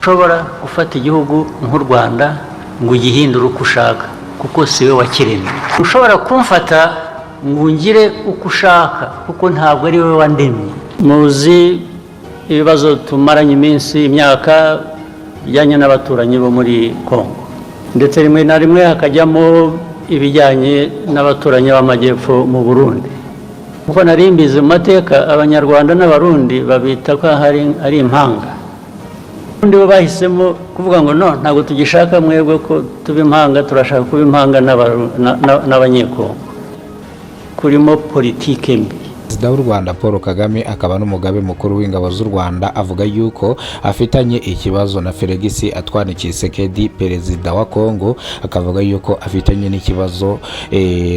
ushobora gufata igihugu nk'u Rwanda ngo ugihindure uko ushaka kuko siwe wakiremye. Ushobora kumfata ngo ungire uko ushaka kuko ntabwo ari we wandemye. Muzi ibibazo tumaranye iminsi imyaka bijyanye n'abaturanyi bo muri Kongo, ndetse rimwe na rimwe hakajyamo ibijyanye n'abaturanyi b'amajyepfo mu Burundi. Kuko nari mbizi mu mateka Abanyarwanda n'Abarundi babita ko ari impanga. Undi bo bahisemo kuvuga ngo no, ntabwo tugishaka mwebwe ko tuba impanga, turashaka kuba impanga n'abanyekongo. Kurimo politike mbi. Perezida w'u Rwanda Paul Kagame akaba n'umugabe mukuru w'ingabo z'u Rwanda avuga yuko afitanye ikibazo na Felix Antoine Tshisekedi, perezida wa Kongo, akavuga yuko afitanye n'ikibazo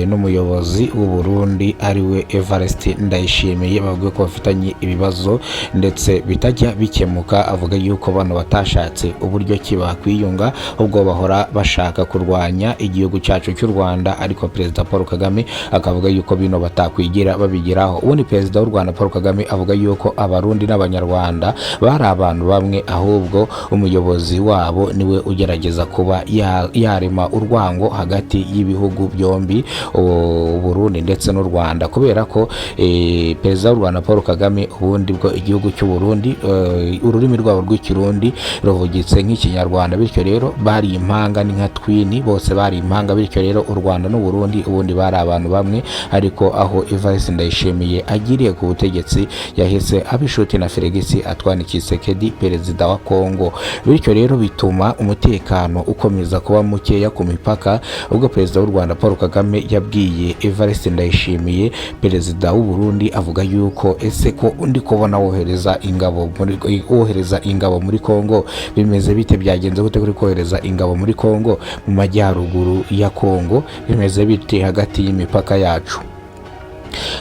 n'umuyobozi w'u Burundi ariwe Evariste Ndayishimiye. Bavuga ko bafitanye ibibazo ndetse bitajya bikemuka. Avuga yuko bano batashatse uburyo ki bakwiyunga, ubwo bahora bashaka kurwanya igihugu cyacu cy'u Rwanda, ariko Perezida Paul Kagame akavuga yuko bino batakwigira babigiraho. Ubundi Perezida w'u Rwanda Paul Kagame avuga yuko Abarundi n'Abanyarwanda bari abantu bamwe, ahubwo umuyobozi wabo niwe ugerageza kuba yarema urwango hagati y'ibihugu byombi, Burundi ndetse n'u Rwanda, kubera ko Perezida w'u Rwanda Paul Kagame ubundi bwo igihugu cy'u Burundi ururimi rwabo rw'ikirundi ruvugitse nk'ikinyarwanda, bityo rero bari impanga ni nka twini, bose bari impanga, bityo rero u Rwanda n'u Burundi ubundi bari abantu bamwe. Ariko aho Evariste Ndayishimiye agiriye ku butegetsi yahise abishuti na Felix Antoine Tshisekedi, perezida wa Kongo, bityo rero bituma umutekano ukomeza kuba mukeya ku mipaka. Ubwo Perezida w'u Rwanda Paul Kagame yabwiye Evariste Ndayishimiye, perezida w'u Burundi, avuga yuko ese ko undi kubona wohereza ingabo muri Kongo, bimeze bite, byagenze gute kuri kohereza ingabo muri Kongo, mu majyaruguru ya Kongo, bimeze bite hagati y'imipaka yacu?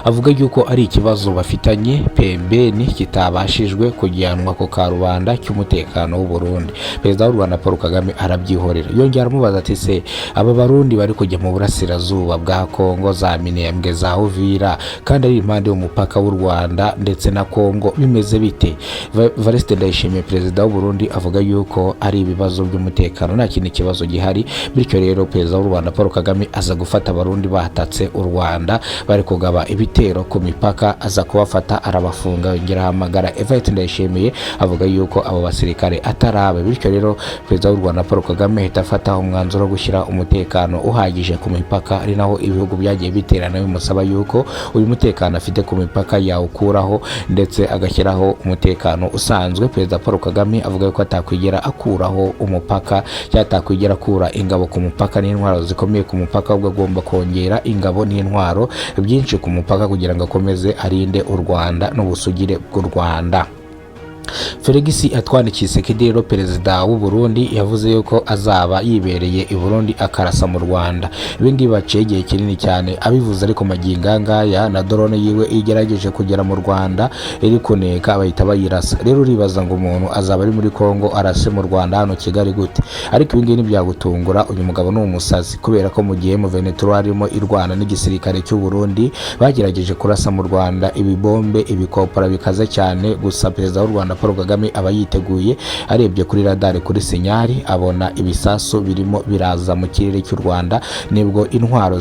Avuga yuko ari ikibazo bafitanye pembeni kitabashijwe kujyanwa ku karubanda cy'umutekano w'u Burundi. Perezida w'u Rwanda Paul Kagame arabyihorera, yongera amubaza ati se aba Barundi bari kujya mu burasirazuba bwa Kongo, za Minembwe, za Uvira, kandi ari impande y'umupaka w'u Rwanda ndetse na Kongo, bimeze bite? Evariste Ndayishimiye, perezida w'u Burundi, avuga yuko ari ibibazo by'umutekano, nta kindi kibazo gihari. Bityo rero Perezida w'u Rwanda Paul Kagame aza gufata Abarundi batatse u Rwanda bari kugaba ibitero ku mipaka, aza kubafata arabafunga, yongera hamagara Evariste Ndayishimiye avuga yuko abo basirikare atarabe. Bityo rero Perezida w'u Rwanda Paul Kagame ahita afata umwanzuro wo gushyira umutekano uhagije ku mipaka, ari naho ibihugu byagiye biterana bimusaba yuko uyu mutekano afite ku mipaka yawukuraho ndetse agashyiraho umutekano usanzwe. Perezida Paul Kagame avuga yuko atakwigera akuraho umupaka, cyatakwigera akura ingabo ku mupaka n'intwaro zikomeye ku mupaka, ubwo agomba kongera ingabo n'intwaro byinshi ku mupaka kugira ngo akomeze arinde u Rwanda n'ubusugire bw'u Rwanda. Felix Antoine Tshisekedi rero perezida w'u Burundi yavuze yuko azaba yibereye i Burundi akarasa mu Rwanda. Ibindi baciye igihe kinini cyane abivuze, ariko magingo ngaya na drone yiwe igerageje kugera mu Rwanda iri kuneka bahita bayirasa. Rero uribaza ngo umuntu azaba ari muri Kongo arase mu Rwanda hano Kigali gute? Ariko ibingibi ntibyagutungura, uyu mugabo ni umusazi, kubera ko mu gihe mu Venezuela arimo irwana n'igisirikare cy'u Burundi bagerageje kurasa mu Rwanda ibibombe, ibikopara bikaze cyane, gusa perezida w'u Rwanda Paul Kagame aba yiteguye. Arebye kuri radar, kuri sinyari, abona ibisasu birimo biraza mu kirere cy'u Rwanda, nibwo intwaro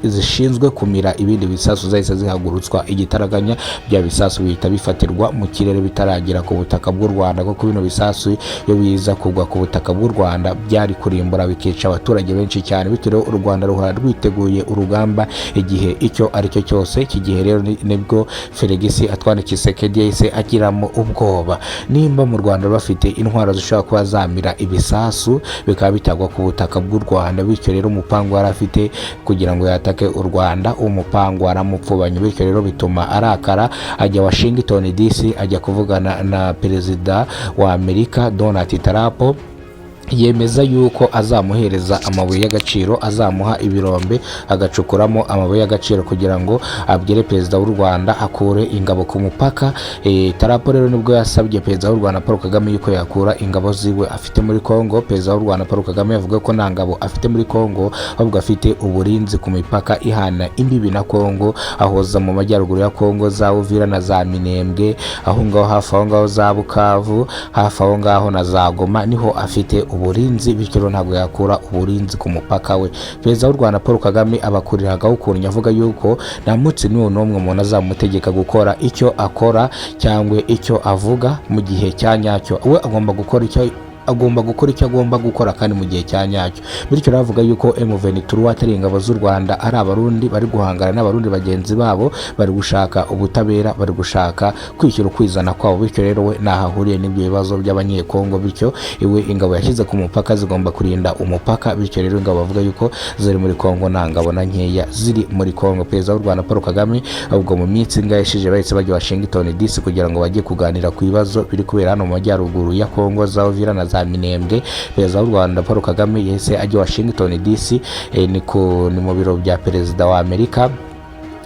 zishinzwe kumira ibindi bisasu zahise zihagurutswa igitaraganya, bya bisasu bihita bifatirwa mu kirere bitaragera ku butaka bw'u Rwanda, kuko bino bisasu iyo biza kugwa ku butaka bw'u Rwanda byari kurimbura bikica abaturage benshi cyane. Bityo rero u Rwanda ruhora rwiteguye urugamba igihe icyo ari cyo cyose. Iki gihe rero nibwo Felix Antoine Tshisekedi yahise agiramo ubwoba, nimba mu Rwanda bafite intwaro zishobora kuba zamira ibisasu bikaba bitagwa ku butaka bw'u Rwanda. Bityo rero umupango yari afite kugira ngo yatake u Rwanda, umupango waramupfubanye. Bityo rero bituma arakara, ajya Washington DC, ajya kuvugana na perezida wa Amerika Donald Trump, yemeza yuko azamuhereza amabuye y'agaciro, azamuha ibirombe agacukuramo amabuye y'agaciro kugira ngo abwire perezida w'u Rwanda akure ingabo ku mupaka. Tarapo rero nibwo yasabye perezida w'u Rwanda Paul Kagame yuko yakura ingabo ziwe afite muri Kongo. Perezida w'u Rwanda Paul Kagame yavuga ko nta ngabo afite muri Kongo, ahubwo afite uburinzi ku mipaka ihana imbibi na Kongo, ahoza mu majyaruguru ya Kongo za Uvira na za Minembwe, aho ngaho hafi aho ngaho za Bukavu, hafi aho ngaho na za Goma niho afite uburinzi, bityo ntabwo yakura uburinzi ku mupaka we. Perezida w'u Rwanda Paul Kagame abakuriragaho ukuntu yavuga yuko nta munsi n'umwe umuntu azamutegeka gukora icyo akora cyangwa icyo avuga mu gihe cya nyacyo. We agomba gukora icyo agomba gukora kandi mu gihe cya nyacyo. Bityo ravuga yuko M23 atari ingabo z'u Rwanda, ari abarundi bari guhangana n'abarundi bagenzi babo, bari gushaka ubutabera, bari gushaka kwishyura ukwizana kwabo. Bityo rero we nahahuriye n'ibyo bibazo by'abanyekongo, bityo iwe ingabo yashyize ku mupaka zigomba kurinda umupaka. Bityo rero ingabo bavuga yuko ziri muri Kongo nta ngabo na nkeya ziri muri Kongo. Perezida w'u Rwanda Paul Kagame ubwo mu minsi ngayishije bahise bajya Washington DC kugira ngo bajye kuganira ku bibazo biri kubera hano mu majyaruguru ya Kongo za Uvira na za Minembwe. Perezida w'u Rwanda Paul Kagame yahise ajya Washington DC, ni mu biro bya perezida wa Amerika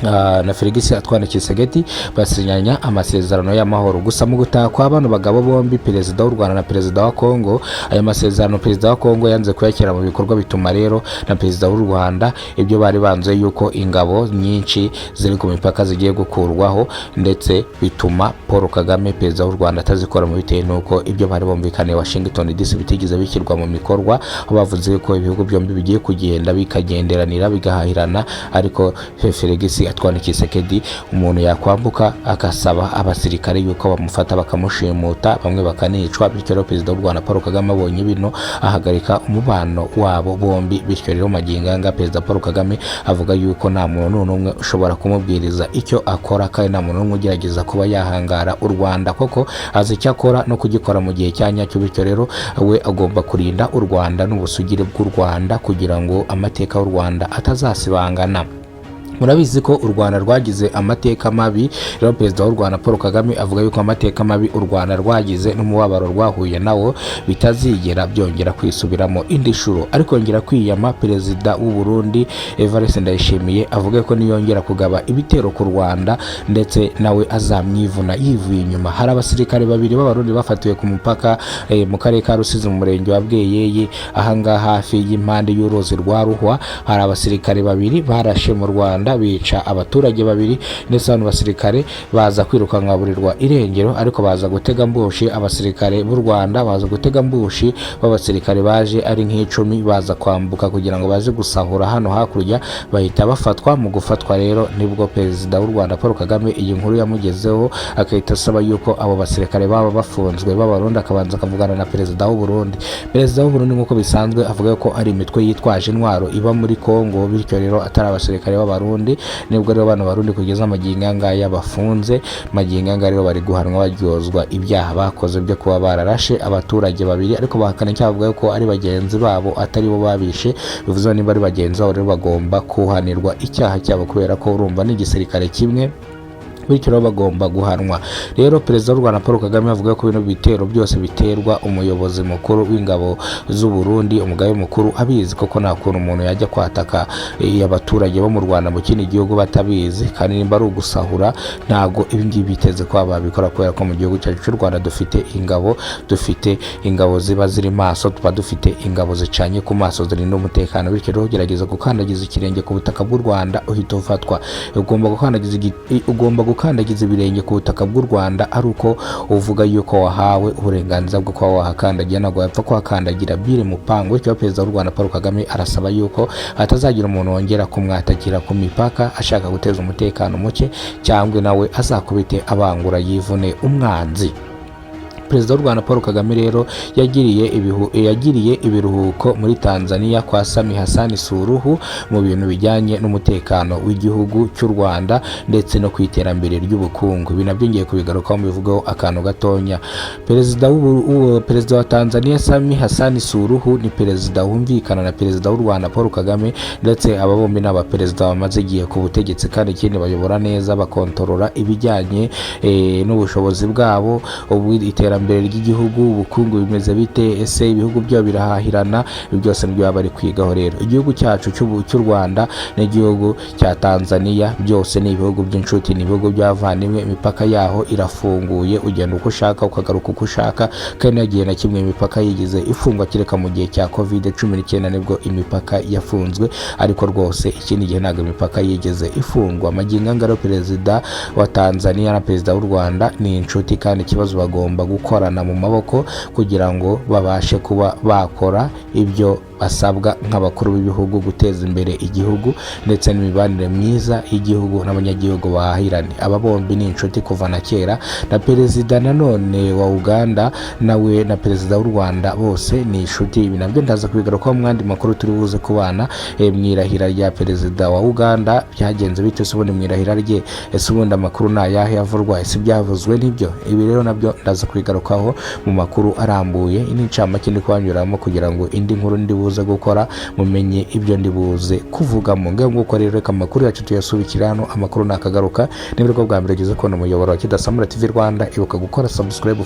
na Felix Antoine Tshisekedi basinyanya amasezerano y'amahoro. Gusa mu gutaha kwa bano bagabo bombi, perezida w'u Rwanda na perezida wa Kongo, aya masezerano perezida wa Kongo yanze kuyakira mu bikorwa, bituma rero na perezida w'u Rwanda ibyo bari banze yuko ingabo nyinshi ziri ku mipaka zigiye gukurwaho, ndetse bituma Paul Kagame perezida w'u Rwanda atazikora mu bitewe nuko ibyo bari bumvikaniye Washington DC bitigeze bishyirwa mu mikorwa. Aho bavuze ko ibihugu byombi bigiye kugenda bikagenderanira bigahahirana, ariko Felix Antoine Tshisekedi umuntu yakwambuka agasaba abasirikare yuko bamufata bakamushimuta, bamwe bakanicwa. Bityo rero perezida w'u Rwanda Paul Kagame abonye bino ahagarika umubano wabo bombi. Bityo rero maginganga perezida Paul Kagame avuga yuko nta muntu n'umwe ushobora kumubwiriza icyo akora, kandi nta muntu n'umwe ugerageza kuba yahangara u Rwanda koko azi icyo akora no kugikora mu gihe cya nyacyo. Bityo rero we agomba kurinda u Rwanda n'ubusugire bw'u Rwanda kugira ngo amateka y'u Rwanda atazasibangana. Murabizi ko u Rwanda rwagize amateka mabi. Rero perezida w'u Rwanda Paul Kagame avuga yuko amateka mabi u Rwanda rwagize n'umubabaro rwahuye nawo bitazigera byongera kwisubiramo indi shuro. Ariko yongera kwiyama perezida w'u Burundi Evariste Ndayishimiye avuga ko niyongera kugaba ibitero ku Rwanda ndetse nawe azamwivuna yivuye inyuma. Hari abasirikare babiri b'abarundi bafatiwe ku mupaka mu karere ka Rusizi mu murenge wa Bweyeye, ahangaha hafi y'impande y'uruzi rwa Ruhwa. Hari abasirikare babiri barashe mu Rwanda bica abaturage babiri, ndetse abantu basirikare baza kwirukanwa burirwa irengero, ariko baza gutega mbushi abasirikare b'u Rwanda, baza gutega mbushi b'abasirikare baje ari nk'icumi, baza kwambuka kugira ngo baze gusahura hano hakurya, bahita bafatwa. Mu gufatwa rero nibwo perezida w'u Rwanda Paul Kagame iyi nkuru yamugezeho, akahita asaba yuko abo basirikare baba bafunzwe b'abarundi akabanza akavugana na perezida w'u Burundi. Perezida w'u Burundi nk'uko bisanzwe avuga ko ari imitwe yitwaje intwaro iba muri Kongo, bityo rero atari abasirikare b'abarundi. Nibwo rero bano barundi kugeza maginganga yabafunze, maginganga rero bari guhanwa baryozwa ibyaha bakoze byo kuba bararashe abaturage babiri, ariko bahakana icyaha bavuga ko ari bagenzi babo atari bo babishe. Bivuze niba ari bagenzi babo rero bagomba kuhanirwa icyaha cyabo, kubera ko urumva ni igisirikare kimwe, bityo bagomba guhanwa. Rero perezida w'u Rwanda Paul Kagame avuga ko bino bitero byose biterwa umuyobozi mukuru w'ingabo z'u Burundi, umugabe mukuru, abizi koko nta kuntu umuntu yajya kwataka abaturage bo mu Rwanda mu kindi gihugu batabizi, kandi nimba ari ugusahura ntago ibingibi biteze ko babikora, kubera ko mu gihugu cyacu cy'u Rwanda dufite ingabo ziba ziri maso, tuba dufite ingabo zicanye ku maso zirinda umutekano. Bityo rero gerageza gukandagiza ikirenge ku butaka bw'u Rwanda uhita ufatwa. Ugomba gukandagiza ibirenge ku butaka bw'u Rwanda ari uko uvuga yuko wahawe uburenganzira bwo kuba wahakandagira, ntabwo yapfa kuhakandagira biri mupango. Bityo perezida w'u Rwanda Paul Kagame arasaba yuko hatazagira umuntu wongera kumwatakira ku mipaka ashaka guteza umutekano muke, cyangwa nawe azakubite abangura yivune umwanzi. Perezida w'u Rwanda Paul Kagame rero yagiriye ibiruhuko muri Tanzania kwa Samia Hassan Suluhu mu bintu bijyanye n'umutekano w'igihugu cy'u Rwanda ndetse no kwiterambere ry'ubukungu. Ibi nabyo ngiye kubigarukaho mubivugaho akantu gatonya. Perezida wa Tanzania Samia Hassan Suluhu ni perezida wumvikana na perezida w'u Rwanda Paul Kagame, ndetse aba bombi n'aba perezida bamaze igihe ku butegetsi, kandi ikindi bayobora neza bakontorora ibijyanye n'ubushobozi bwabo, iterambere iterambere ry'igihugu, ubukungu bimeze bite, ese ibihugu byo birahahirana, byose nibyo bari kwigaho. Rero igihugu cyacu cy'u Rwanda n'igihugu cya Tanzania byose ni ibihugu by'inshuti, ni ibihugu by'abavandimwe, imipaka yaho irafunguye, ugenda uko ushaka ukagaruka uko ushaka, kandi nagiye na kimwe imipaka yigize ifungwa kereka mu gihe cya COVID-19 nibwo imipaka yafunzwe, ariko rwose ikindi gihe ntabwo imipaka yigeze ifungwa. Amagingangaro perezida wa Tanzania na perezida w'u Rwanda ni inshuti, kandi ikibazo bagomba gukorana mu maboko kugira ngo babashe kuba bakora ibyo basabwa nk'abakuru b'ibihugu, guteza imbere igihugu ndetse n'imibanire myiza y'igihugu n'abanyagihugu bahahirane. Aba bombi ni inshuti kuva na kera, na perezida nanone wa Uganda nawe na perezida w'u Rwanda bose ni inshuti. Ibi nabyo ndaza kubigarukaho mu yandi makuru turi buze kubana. Mwirahira rya perezida wa Uganda byagenze bite? Se ubundi mwirahira rye, ese ubundi amakuru ni ayahe avurwa, ese byavuzwe nibyo? Ibi rero nabyo ndaza kubigarukaho mu makuru arambuye. Ini ncamake ndi kubanyuramo kugira ngo indi nkuru ndi buze gukora mumenye ibyo ndi buze kuvugamo. Nguko rero reka amakuru yacu tuyasubikira hano. Amakuru nakagaruka, nibwo bwa mbere ugeze kubona umuyoboro wa Kidasamura TV Rwanda, ibuka gukora subscribe.